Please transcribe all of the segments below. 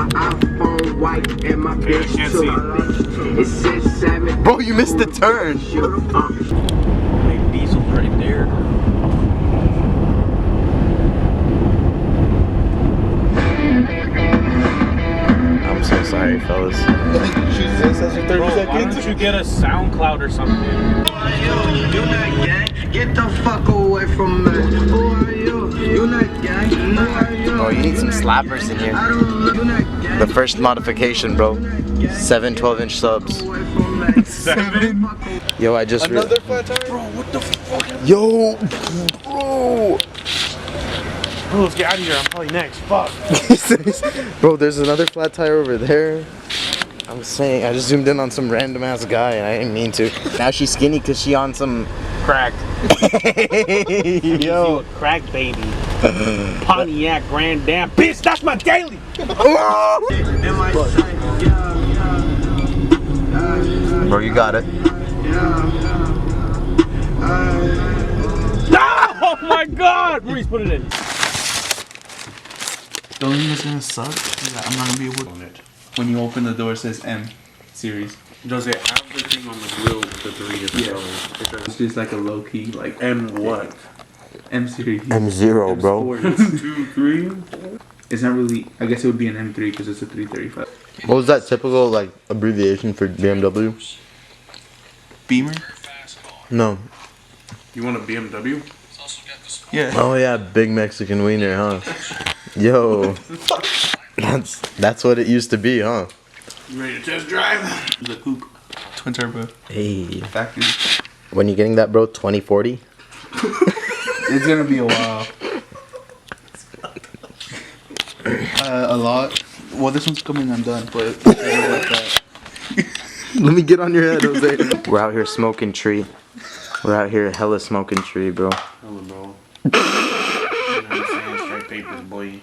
My iPhone white and my bitch too. It says 7. Bro, you missed the turn. Big diesel right there. I'm so sorry, fellas. Shoot this as your 30 Bro, why seconds. don't you get a SoundCloud or something? Who are you? You not gang. Get the fuck away from me. Who are you? You not gang. Who are you? Oh, you need some slappers in here. I don't look. You not gang. The first modification, bro. 7 12-inch subs. Away from me. 7. Yo, I just Another flat tire? Bro, what the fuck? Yo, bro. Bro, let's get out of here. I'm probably next. Fuck. Bro, there's another flat tire over there. I'm saying, I just zoomed in on some random ass guy and I didn't mean to. Now she's skinny because she on some Crack. You yo. a crack baby. Pontiac Grand Dam. Bitch, that's my daily. In my sight. Yeah. Bro, you got it. Oh my god! Maurice, put it in. The only thing that's gonna suck is that I'm not gonna be able to. When you open the door, it says M series. Does it have the thing on the grill with the 3 different colors? It's just like a low key, like M what? M series. M0, bro. It's 2, 3. It's not really. I guess it would be an M3 because it's a 335. What was that typical like abbreviation for BMW? Beamer? No. You want a BMW? Yeah. Oh yeah, big Mexican wiener, huh? Yo. That's what it used to be, huh? You ready to test drive? The coupe. Twin turbo. Hey. Factory. When you getting that, bro? 2040? It's gonna be a while. A lot. Well, this one's coming undone, but like that. Let me get on your head, Jose. We're out here smoking tree. We're out here hella smoking tree, bro. Hello, bro. You know what I'm saying? Straight papers, boy.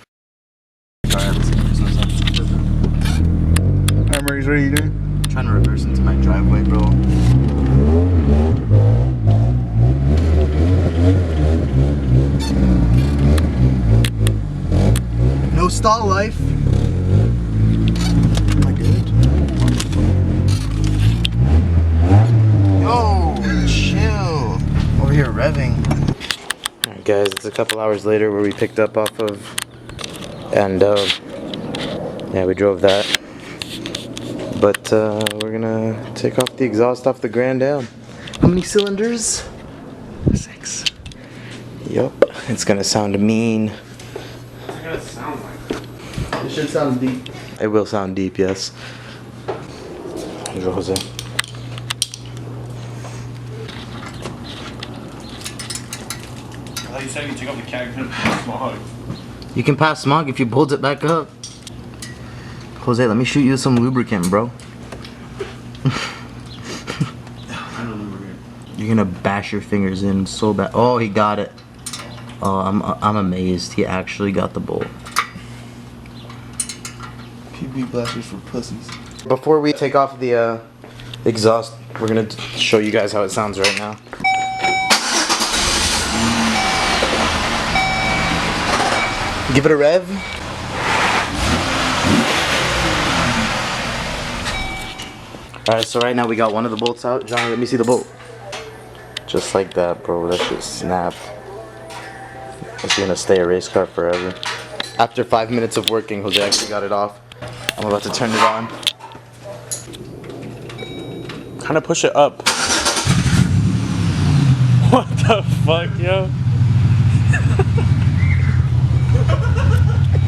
Alright, Murray's ready, you doing? I'm trying to reverse into my driveway, bro. No stall life. Am I good? Yo, chill. Over here revving. Alright guys, it's a couple hours later where we picked up off of, and yeah, we drove that. But we're gonna take off the exhaust off the Grand Am. How many cylinders? 6. Yup, it's gonna sound mean. What's it gonna sound like? It should sound deep. It will sound deep, yes. Jose. I thought you said you took off the cat and smog. You can pass smog if you build it back up. Jose, let me shoot you some lubricant, bro. I don't know. You're gonna bash your fingers in so bad. Oh, he got it. Oh, I'm amazed. He actually got the bolt. PB blasters for pussies. Before we take off the exhaust, we're gonna show you guys how it sounds right now. Give it a rev. Alright, so right now we got one of the bolts out. John, let me see the bolt. Just like that, bro. That shit snapped. It's gonna stay a race car forever. After 5 minutes of working, Jose actually got it off. I'm about to turn it on. Kind of push it up. What the fuck, yo?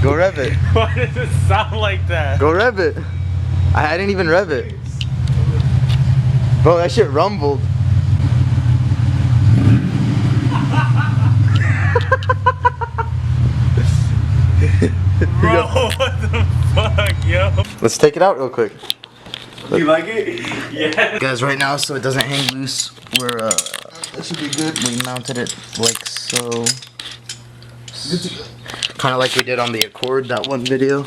Go rev it. Why does it sound like that? Go rev it. I didn't even rev it. Bro, that shit rumbled. Bro, what the fuck, yo? Let's take it out real quick. You like it? Yeah. Guys, right now, so it doesn't hang loose, we're, that should be good. We mounted it like so. Kind of like we did on the Accord, that one video.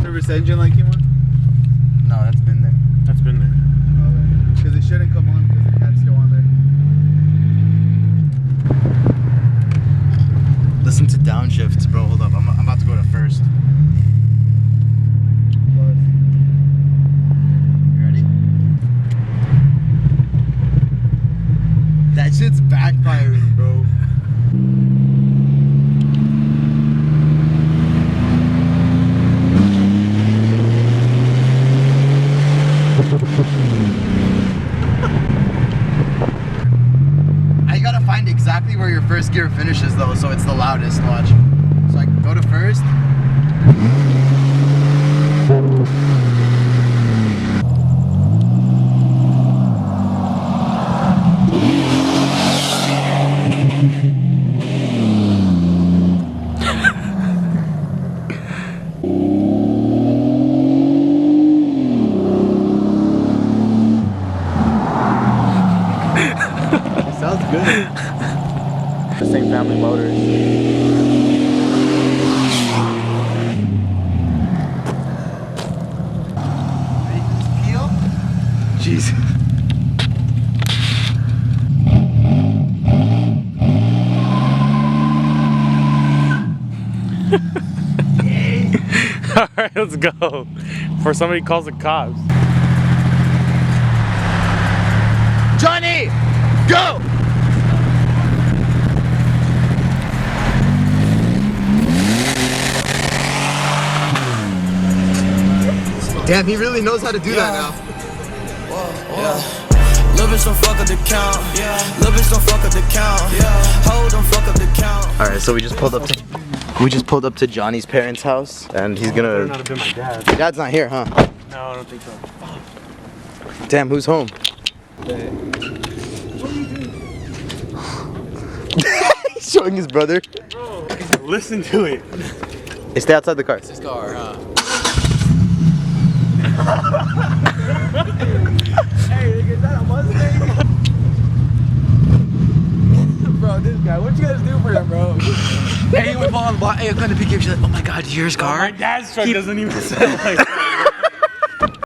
Service engine like you want? No, that's been there. That's been there. Because it shouldn't come on because the cat's still on there. Listen to downshifts, bro. Hold up. I'm about to go to first. You ready? That shit's backfiring, bro. I gotta find exactly where your first gear finishes though, so it's the loudest. Watch. So I go to first. Sounds good. The same family motors. Ready for this peel? Jeez. Alright, let's go. Before somebody calls the cops. Johnny! Go! Damn, he really knows how to do that now. Lil' bitch don't fuck up the count. Lil' bitch don't fuck up the count. Hold don't fuck up the count. Alright, so we just pulled up to Johnny's parents' house, and he's Better gonna. not have been my dad. Your dad's not here, huh? No, I don't think so. Damn, who's home? He's showing his brother. Bro, listen to it. Hey, stay outside the car. This car, huh? Hey, is that a Mustang? Bro, this guy, what you guys do for him, bro? Hey, we fall on the block. Hey, I'm gonna pick you up. She's like, oh my god, yours car? My dad's truck doesn't even sound like that.